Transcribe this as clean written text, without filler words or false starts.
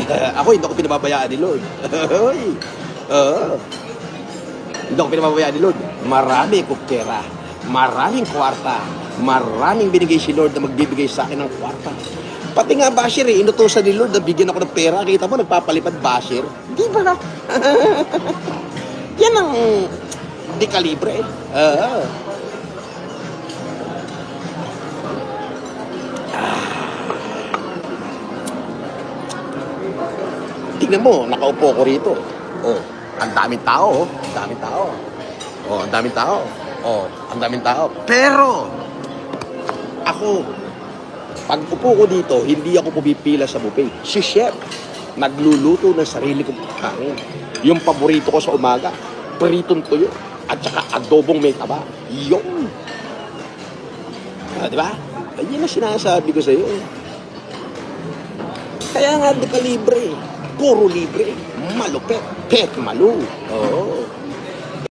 Ako, hindi ako pinababayaan ni Lord. Hindi ako pinababayaan ni Lord. Marami kong pera, maraming kwarta, maraming binigay si Lord na magbibigay sa akin ng kwarta. Pati nga basher inutusan ni Lord na bigyan ako ng pera. Kita mo, nagpapalipad basher. Di ba? Yan ang di kalibre. Tingnan mo, nakaupo ko rito. Oh, ang daming tao. Ang daming tao. Oh, ang daming tao. Oh, ang daming tao. Pero, ako, pag upo ko dito, hindi ako pumipila sa buffet. Si chef, nagluluto ng sarili kong pagkain. Yung paborito ko sa umaga, pritong tuyo, at saka adobong may taba. Yung. Di ba? Yan ang sinasabi ko sa iyo. Kaya nga, di ka libre. Puro libre. Malupet. Pet malu. Oo.